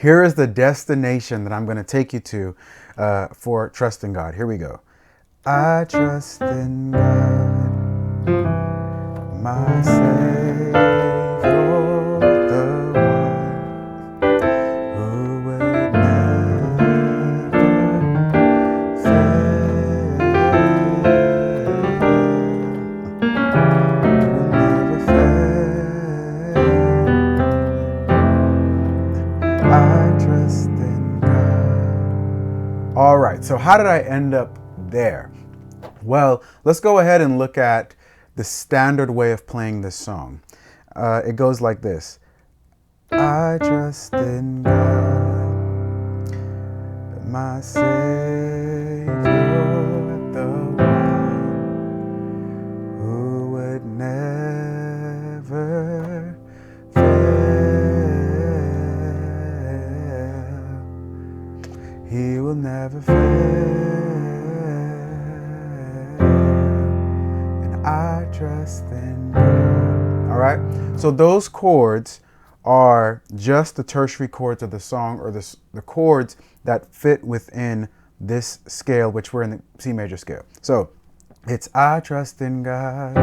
Here is the destination that I'm going to take you to for trusting God. Here we go. I trust in God, my Savior, the one who will never fail. Who will never fail. I trust in God. All right, so how did I end up there? Well, let's go ahead and look at the standard way of playing this song. It goes like this. I trust in God, my Savior, the one who would never fail. He will never fail. I trust in God. All right. So those chords are just the tertiary chords of the song, or the chords that fit within this scale, which we're in the C major scale. So it's I trust in God,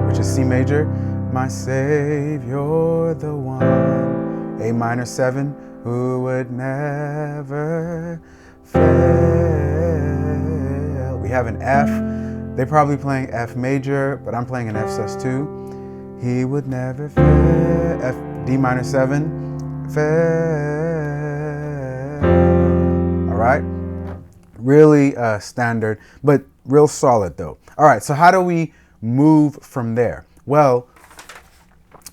which is C major, my Savior, the one, A minor 7, who would never fail. We have an F. They're probably playing F major, but I'm playing an F sus2. He would never fail. F, D minor 7, fail. All right? Really standard, but real solid though. All right, so how do we move from there? Well,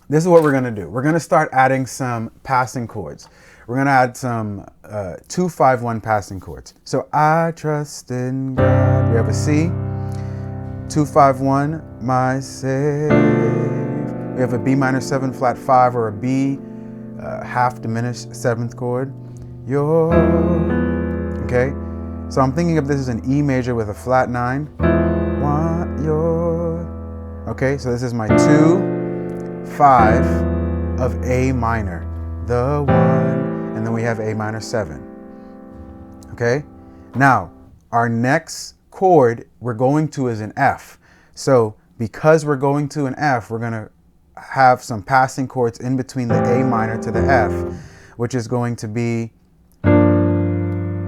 this is what we're gonna do. We're gonna start adding some passing chords. We're gonna add some 2-5-1 passing chords. So I trust in God. We have a C. 2-5-1, my save. We have a B minor 7 flat 5, or a B half diminished 7th chord. Your, okay. So I'm thinking of this as an E major with a flat 9. Want your, okay. So this is my 2-5 of A minor, the 1, and then we have A minor 7. Okay. Now our next chord we're going to is an F. So because we're going to an F, we're going to have some passing chords in between the A minor to the F, which is going to be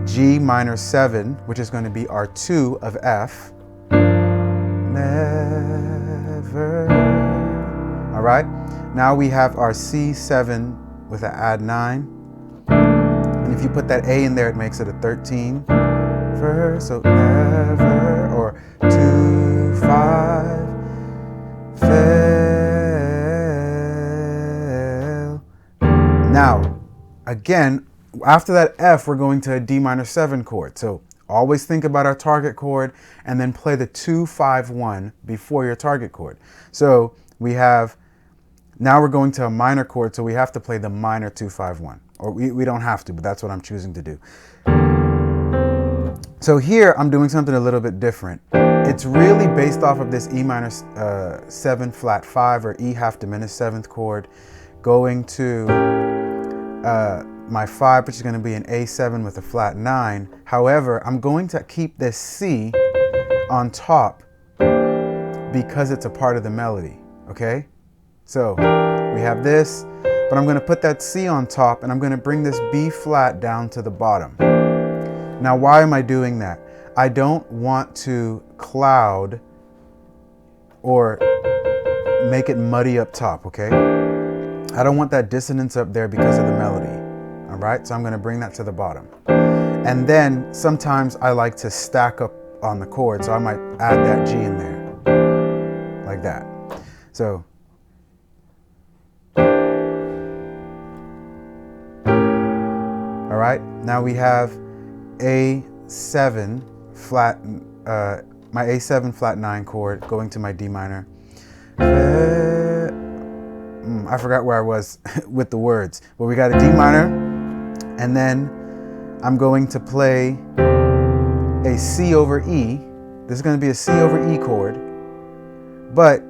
G minor 7, which is going to be our 2 of F. Never. All right. Now we have our C7 with an add 9. And if you put that A in there, it makes it a 13. So never, or 2-5 fail. Now, again, after that F, we're going to a D minor 7 chord. So always think about our target chord and then play the 2-5-1 before your target chord. So we have, now we're going to a minor chord, so we have to play the minor 2-5-1. Or we don't have to, but that's what I'm choosing to do. So here I'm doing something a little bit different. It's really based off of this E minor 7 flat 5, or E half diminished 7th chord, going to my 5, which is going to be an A7 with a flat 9. However, I'm going to keep this C on top because it's a part of the melody. Okay? So we have this, but I'm going to put that C on top, and I'm going to bring this B flat down to the bottom. Now, why am I doing that? I don't want to cloud or make it muddy up top, okay? I don't want that dissonance up there because of the melody, all right? So I'm gonna bring that to the bottom. And then sometimes I like to stack up on the chord, so I might add that G in there, like that. So. All right, now we have A7 flat, my A7 flat 9 chord going to my D minor. I forgot where I was with the words, but we got a D minor, and then I'm going to play a C over E. This is going to be a C over E chord, but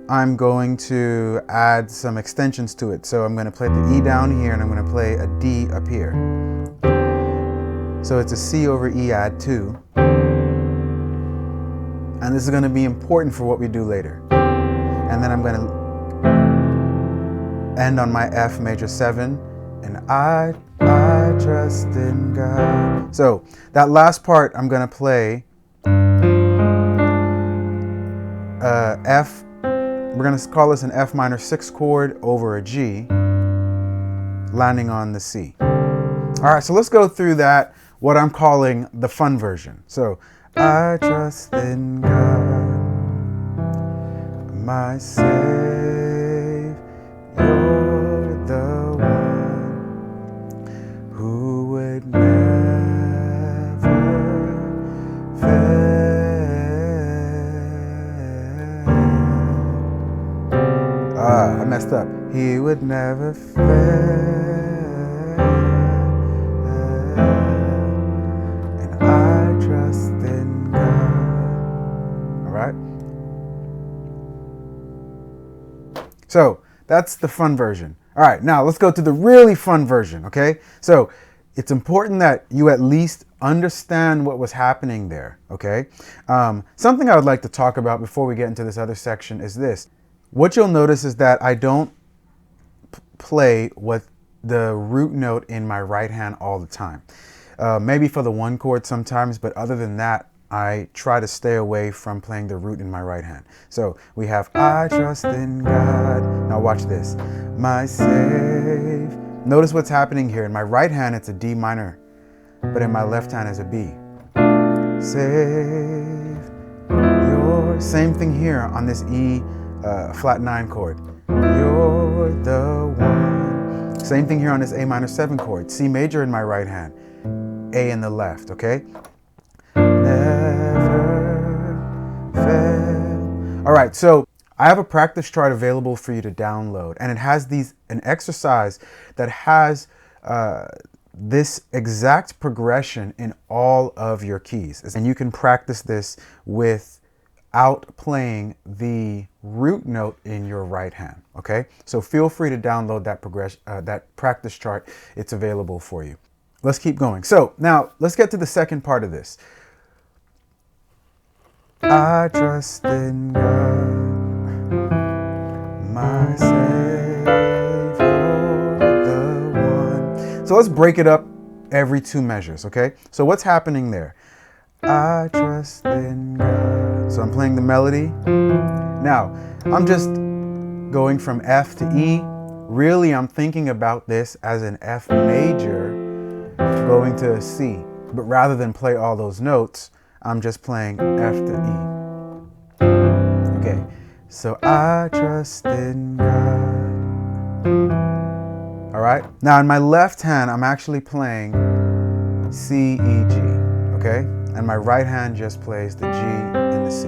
I'm going to add some extensions to it. So I'm going to play the E down here and I'm going to play a D up here. So it's a C over E add 2. And this is going to be important for what we do later. And then I'm going to end on my F major 7. And I trust in God. So that last part I'm going to play F. We're going to call this an F minor 6 chord over a G, landing on the C. All right, so let's go through that, what I'm calling the fun version. So, I trust in God, my Savior, the one who would never fail. I messed up. He would never fail, and I trust in God. All right? So, that's the fun version. All right, now let's go to the really fun version, okay? So, it's important that you at least understand what was happening there, okay? Something I would like to talk about before we get into this other section is this. What you'll notice is that I don't play with the root note in my right hand all the time. Maybe for the 1 chord sometimes, but other than that, I try to stay away from playing the root in my right hand. So we have I trust in God. Now watch this. My save. Notice what's happening here. In my right hand, it's a D minor, but in my left hand is a B. Save your. Same thing here on this E flat 9 chord. You're the one. Same thing here on this A minor 7 chord. C major in my right hand, A in the left, okay? Never fail. All right, so I have a practice chart available for you to download, and it has an exercise that has this exact progression in all of your keys. And you can practice this without playing the root note in your right hand, okay? So feel free to download that practice chart. It's available for you. Let's keep going. So now let's get to the second part of this. I trust in God, my Savior, the one. So let's break it up every 2 measures, okay? So what's happening there? I trust in God. So I'm playing the melody. Now, I'm just going from F to E. Really, I'm thinking about this as an F major going to a C. But rather than play all those notes, I'm just playing F to E. Okay, so I trust in God. All right, now in my left hand, I'm actually playing C, E, G, okay? And my right hand just plays the G and the C.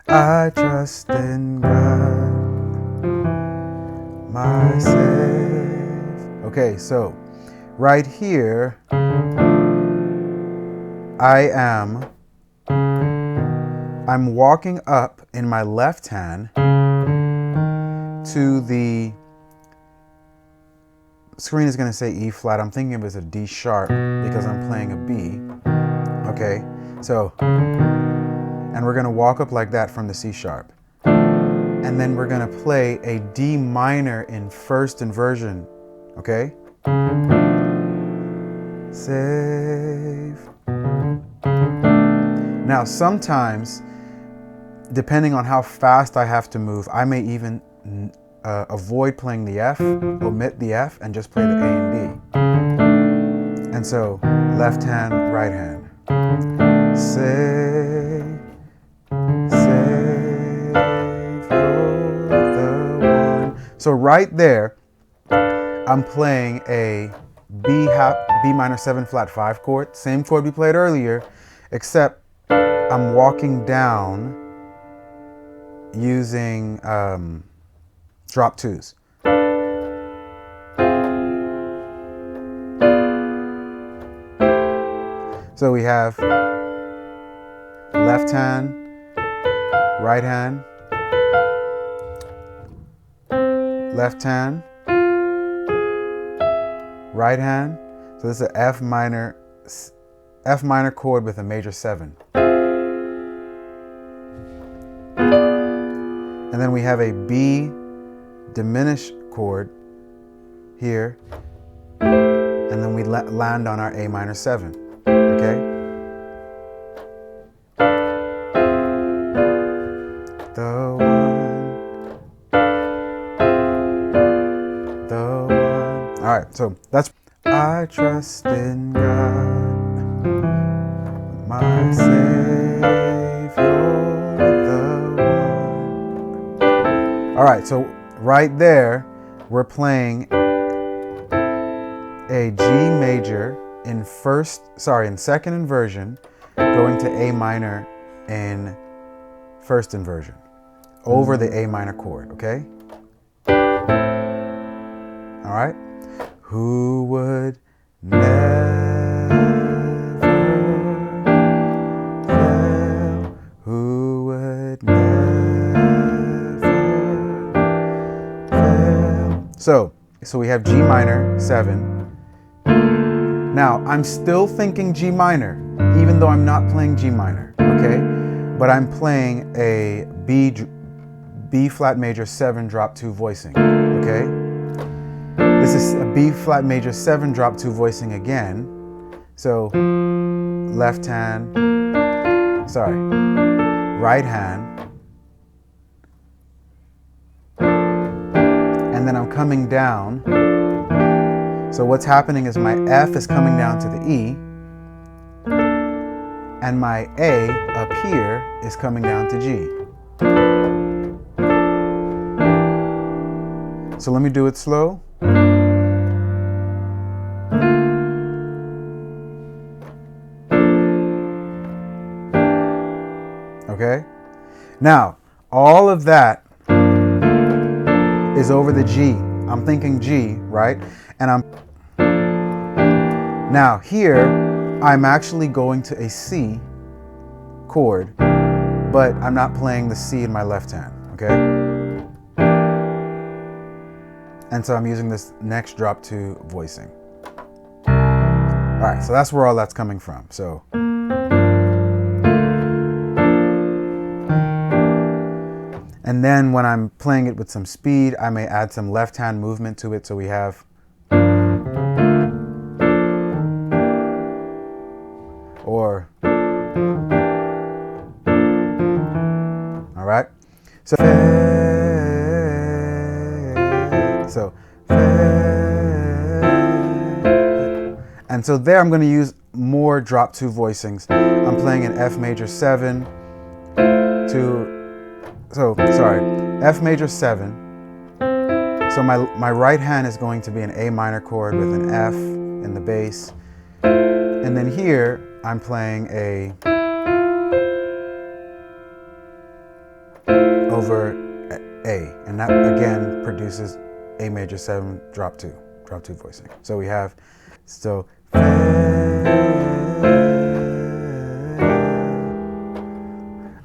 I trust in God, my Savior. Okay, so right here, I'm walking up in my left hand to the screen is going to say E flat. I'm thinking of it as a D sharp because I'm playing a B. Okay, so, and we're going to walk up like that from the C sharp. And then we're going to play a D minor in first inversion. Okay? Save. Now, sometimes, depending on how fast I have to move, I may even avoid playing the F, omit the F, and just play the A and D. And so, left hand, right hand. Save, save, you're the one. So right there, I'm playing a B minor 7 flat 5 chord, same chord we played earlier, except I'm walking down using drop 2s. So we have left hand, right hand, left hand, right hand. So this is an F minor chord with a major 7. And then we have a B diminished chord here, and then we land on our A minor 7, okay? The one. All right, so that's I trust in God, my Savior, the one. All right, so right there, we're playing a G major in second inversion, going to A minor in first inversion, over the A minor chord, okay? All right? Who would never fail? Who would never fail? So we have G minor 7. Now, I'm still thinking G minor, even though I'm not playing G minor, okay? But I'm playing a B flat major 7 drop 2 voicing, okay? This is a B flat major 7 drop 2 voicing again. So right hand. And then I'm coming down. So what's happening is my F is coming down to the E, and my A up here is coming down to G. So let me do it slow. Okay? Now, all of that is over the G. I'm thinking G, right? And now here, I'm actually going to a C chord, but I'm not playing the C in my left hand, okay? And so I'm using this next drop 2 voicing. All right, so that's where all that's coming from. So. And then when I'm playing it with some speed, I may add some left hand movement to it. So we have. Or. All right. So. And so there I'm going to use more drop 2 voicings. I'm playing an F major 7 to. F major 7. So my right hand is going to be an A minor chord with an F in the bass. And then here, I'm playing a over A. And that again produces A major 7 drop 2 voicing. So we have,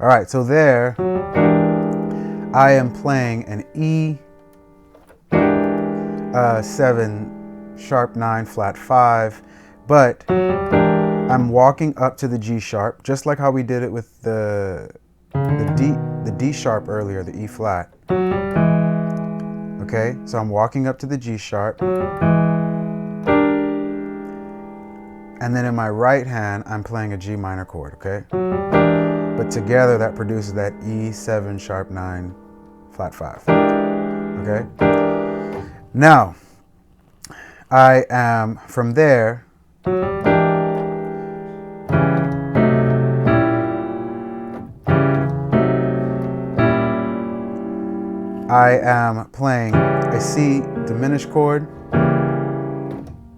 all right, so there, I am playing an E 7 sharp 9 flat 5, but I'm walking up to the G sharp, just like how we did it with the D sharp earlier, the E flat. Okay, so I'm walking up to the G sharp, and then in my right hand, I'm playing a G minor chord, okay? But together that produces that E7 sharp 9 flat 5, okay? Now, I am, from there, I am playing a C diminished chord,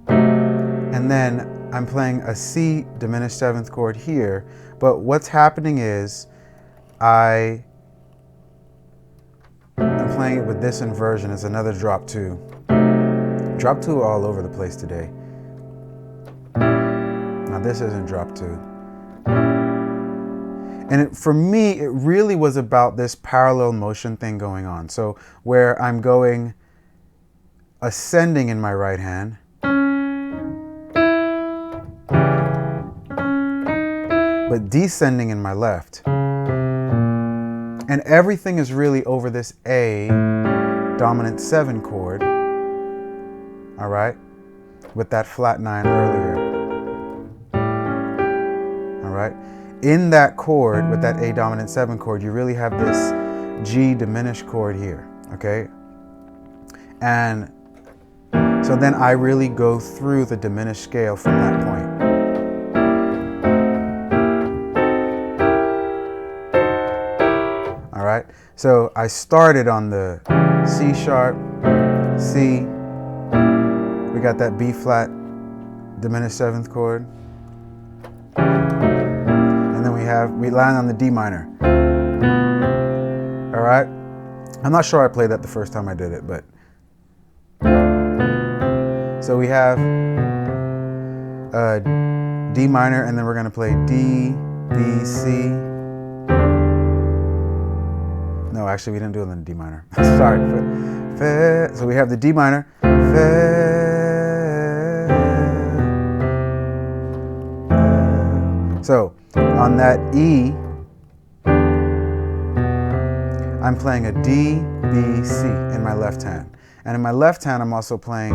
and then I'm playing a C diminished 7th chord here, but what's happening is I'm playing it with this inversion. It's another drop 2. Drop 2 all over the place today. Now this isn't drop 2. And for me, it really was about this parallel motion thing going on. So where I'm going ascending in my right hand, but descending in my left. And everything is really over this A dominant 7 chord, all right, with that flat 9 earlier, all right. In that chord, with that A dominant 7 chord, you really have this G diminished chord here, okay? And so then I really go through the diminished scale from that point. All right, so I started on the C sharp, C, we got that B flat diminished 7th chord, and then we land on the D minor. All right, I'm not sure I played that the first time I did it, but so we have D minor, and then we're going to play D, B, C. No, actually, we didn't do it in the D minor. Sorry. So we have the D minor. So on that E, I'm playing a D, B, C in my left hand. And in my left hand, I'm also playing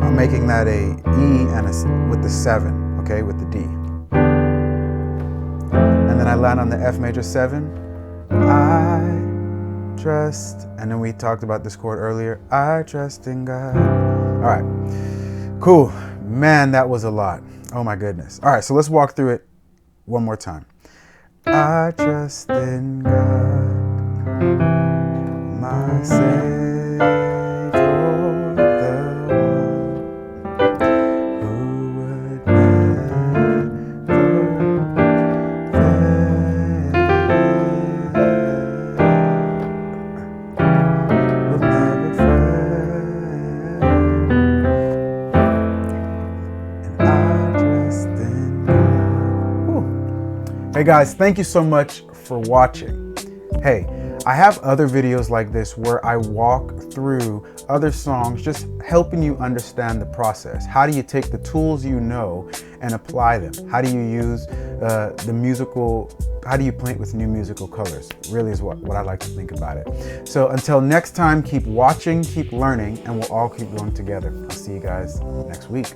I'm making that a E and with the 7, okay, with the D. And then I land on the F major 7. I trust, and then we talked about this chord earlier. I trust in God. All right, cool. Man, that was a lot. Oh my goodness. All right, so let's walk through it one more time. I trust in God, my Savior, the one who would never Hey guys, thank you so much for watching. Hey, I have other videos like this where I walk through other songs, just helping you understand the process. How do you take the tools you know and apply them? How do you use how do you paint with new musical colors? Really is what I like to think about it. So until next time, keep watching, keep learning, and we'll all keep growing together. I'll see you guys next week.